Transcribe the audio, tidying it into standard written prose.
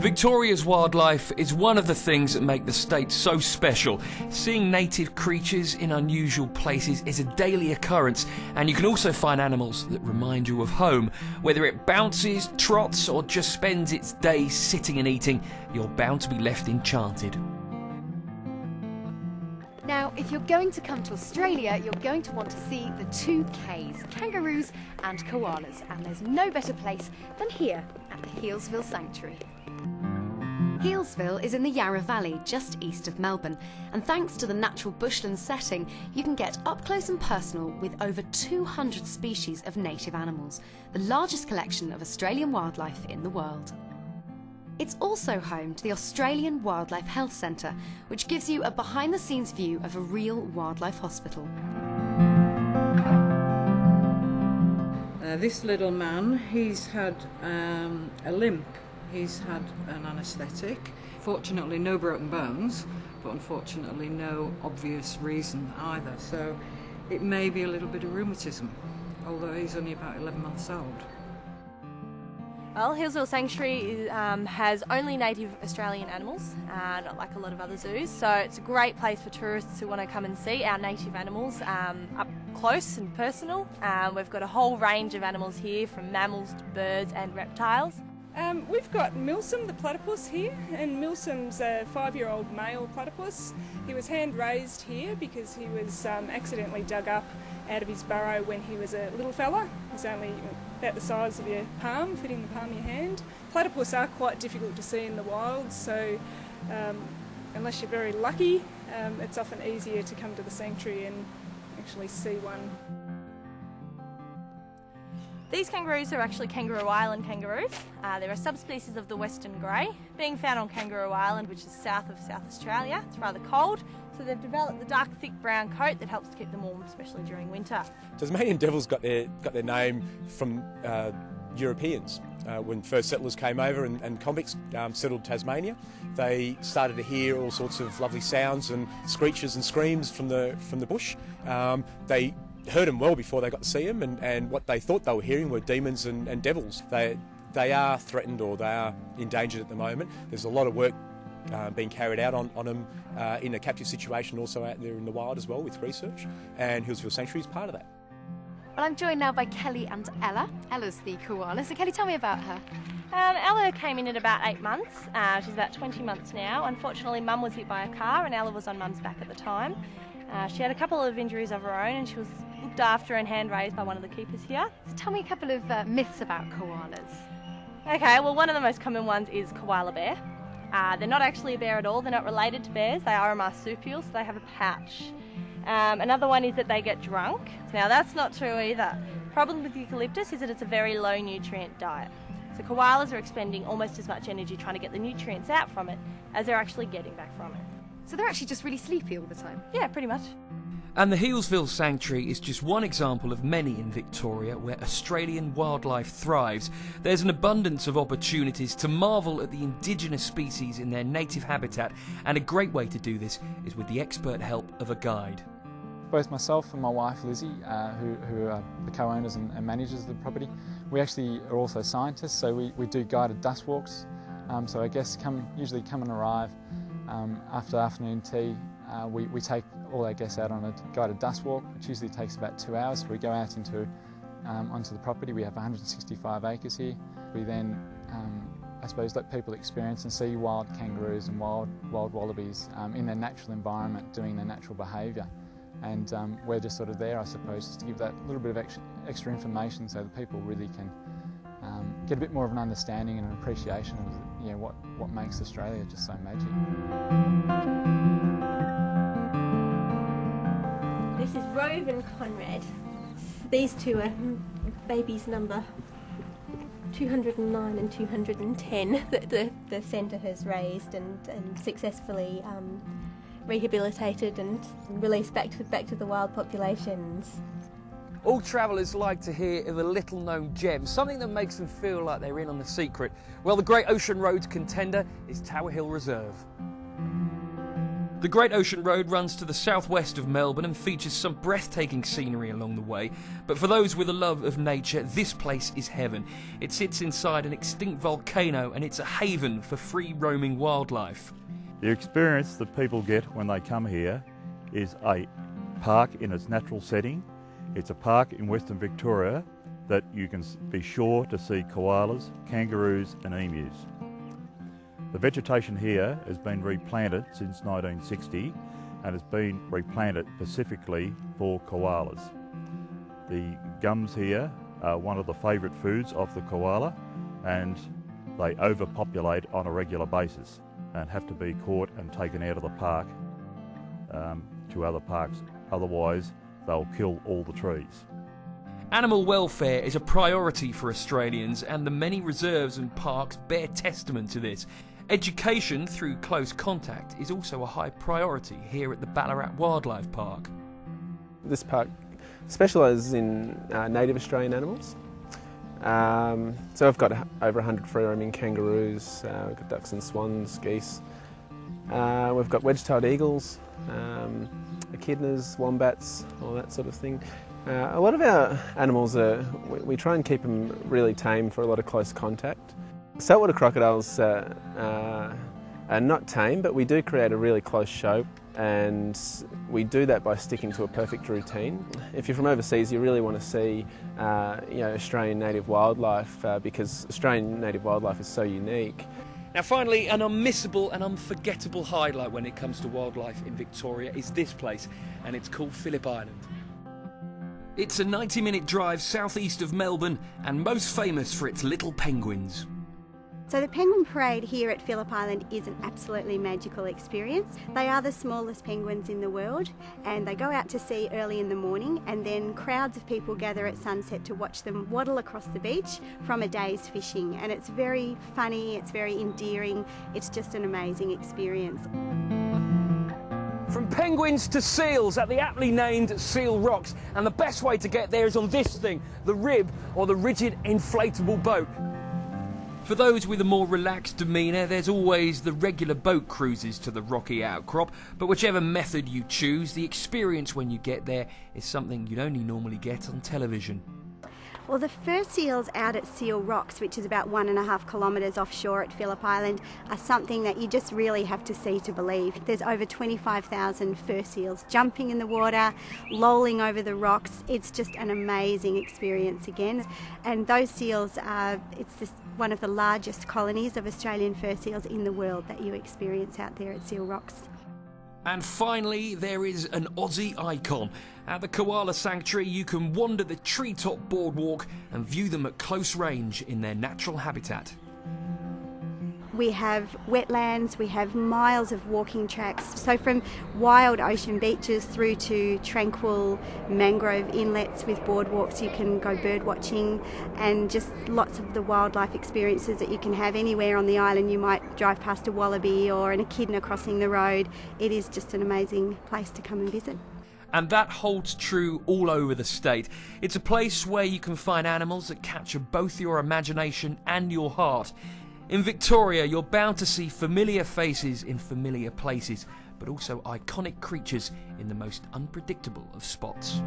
Victoria's wildlife is one of the things that make the state so special. Seeing native creatures in unusual places is a daily occurrence, and you can also find animals that remind you of home. Whether it bounces, trots, or just spends its days sitting and eating, you're bound to be left enchanted. Now, if you're going to come to Australia, you're going to want to see the two Ks, kangaroos and koalas, and there's no better place than here at the Healesville Sanctuary. Healesville is in the Yarra Valley, just east of Melbourne, and thanks to the natural bushland setting, you can get up close and personal with over 200 species of native animals, the largest collection of Australian wildlife in the world. It's also home to the Australian Wildlife Health Centre, which gives you a behind-the-scenes view of a real wildlife hospital. This little man, he's had a limp. He's had an anaesthetic. Fortunately, no broken bones, but unfortunately no obvious reason either. So it may be a little bit of rheumatism, although he's only about 11 months old. Well, Healesville Sanctuary has only native Australian animals, not like a lot of other zoos, so it's a great place for tourists who want to come and see our native animals up close and personal. We've got a whole range of animals here, from mammals to birds and reptiles. We've got Milsom, the platypus here, and Milsom's a 5-year-old male platypus. He was hand-raised here because he was accidentally dug up out of his burrow when he was a little fella. He's only about the size of your palm, fitting the palm of your hand. Platypus are quite difficult to see in the wild, so unless you're very lucky, it's often easier to come to the sanctuary and actually see one. These kangaroos are actually Kangaroo Island kangaroos. They're a subspecies of the western grey, being found on Kangaroo Island, which is south of South Australia. It's rather cold, so they've developed the dark, thick brown coat that helps to keep them warm, especially during winter. Tasmanian devils got their name from Europeans. When first settlers came over and convicts settled Tasmania, they started to hear all sorts of lovely sounds and screeches and screams from the bush. They heard them well before they got to see them, and what they thought they were hearing were demons and devils. They are threatened, or they are endangered at the moment. There's a lot of work being carried out on them in a captive situation, also out there in the wild as well with research, and Healesville Sanctuary is part of that. Well, I'm joined now by Kelly and Ella. Ella's the koala, so Kelly, tell me about her. Ella came in at about 8 months. She's about 20 months now. Unfortunately, Mum was hit by a car and Ella was on Mum's back at the time. She had a couple of injuries of her own, and she was looked after and hand-raised by one of the keepers here. So tell me a couple of myths about koalas. Okay, well, one of the most common ones is koala bear. They're not actually a bear at all. They're not related to bears. They are a marsupial, so they have a pouch. Another one is that they get drunk. Now, that's not true either. The problem with eucalyptus is that it's a very low nutrient diet. So koalas are expending almost as much energy trying to get the nutrients out from it as they're actually getting back from it. So they're actually just really sleepy all the time? Yeah, pretty much. And the Healesville Sanctuary is just one example of many in Victoria where Australian wildlife thrives. There's an abundance of opportunities to marvel at the indigenous species in their native habitat, and a great way to do this is with the expert help of a guide. Both myself and my wife Lizzie, who are the co-owners and managers of the property, we actually are also scientists, so we do guided dust walks. So our guests usually come and arrive after afternoon tea. We take all our guests out on a guided dust walk, which usually takes about 2 hours. So we go out onto the property. We have 165 acres here. We then, I suppose, let people experience and see wild kangaroos and wild wallabies in their natural environment, doing their natural behaviour. And we're just sort of there, I suppose, just to give that little bit of extra information so that people really can get a bit more of an understanding and an appreciation of what makes Australia just so magic. This is Rove and Conrad. These two are babies number 209 and 210 that the centre has raised and successfully rehabilitated and released back to the wild populations. All travellers like to hear of a little-known gem, something that makes them feel like they're in on the secret. Well, the Great Ocean Road's contender is Tower Hill Reserve. The Great Ocean Road runs to the southwest of Melbourne and features some breathtaking scenery along the way. But for those with a love of nature, this place is heaven. It sits inside an extinct volcano and it's a haven for free-roaming wildlife. The experience that people get when they come here is a park in its natural setting. It's a park in Western Victoria that you can be sure to see koalas, kangaroos and emus. The vegetation here has been replanted since 1960 and has been replanted specifically for koalas. The gums here are one of the favourite foods of the koala, and they overpopulate on a regular basis and have to be caught and taken out of the park to other parks. Otherwise, they'll kill all the trees. Animal welfare is a priority for Australians, and the many reserves and parks bear testament to this. Education through close contact is also a high priority here at the Ballarat Wildlife Park. This park specialises in native Australian animals. So we've got over 100 free-roaming kangaroos, we've got ducks and swans, geese. We've got wedge-tailed eagles, echidnas, wombats, all that sort of thing. A lot of our animals, we try and keep them really tame for a lot of close contact. Saltwater crocodiles are not tame, but we do create a really close show, and we do that by sticking to a perfect routine. If you're from overseas, you really want to see Australian native wildlife because Australian native wildlife is so unique. Now finally, an unmissable and unforgettable highlight when it comes to wildlife in Victoria is this place, and it's called Phillip Island. It's a 90-minute drive southeast of Melbourne and most famous for its little penguins. So the penguin parade here at Phillip Island is an absolutely magical experience. They are the smallest penguins in the world, and they go out to sea early in the morning, and then crowds of people gather at sunset to watch them waddle across the beach from a day's fishing. And it's very funny, it's very endearing, it's just an amazing experience. From penguins to seals at the aptly named Seal Rocks, and the best way to get there is on this thing, the rib, or the rigid inflatable boat. For those with a more relaxed demeanour, there's always the regular boat cruises to the rocky outcrop, but whichever method you choose, the experience when you get there is something you'd only normally get on television. Well, the fur seals out at Seal Rocks, which is about 1.5 kilometres offshore at Phillip Island, are something that you just really have to see to believe. There's over 25,000 fur seals jumping in the water, lolling over the rocks. It's just an amazing experience again. And those seals are, one of the largest colonies of Australian fur seals in the world that you experience out there at Seal Rocks. And finally, there is an Aussie icon. At the Koala Sanctuary, you can wander the treetop boardwalk and view them at close range in their natural habitat. We have wetlands, we have miles of walking tracks, so from wild ocean beaches through to tranquil mangrove inlets with boardwalks, you can go bird watching, and just lots of the wildlife experiences that you can have anywhere on the island. You might drive past a wallaby or an echidna crossing the road. It is just an amazing place to come and visit. And that holds true all over the state. It's a place where you can find animals that capture both your imagination and your heart. In Victoria, you're bound to see familiar faces in familiar places, but also iconic creatures in the most unpredictable of spots.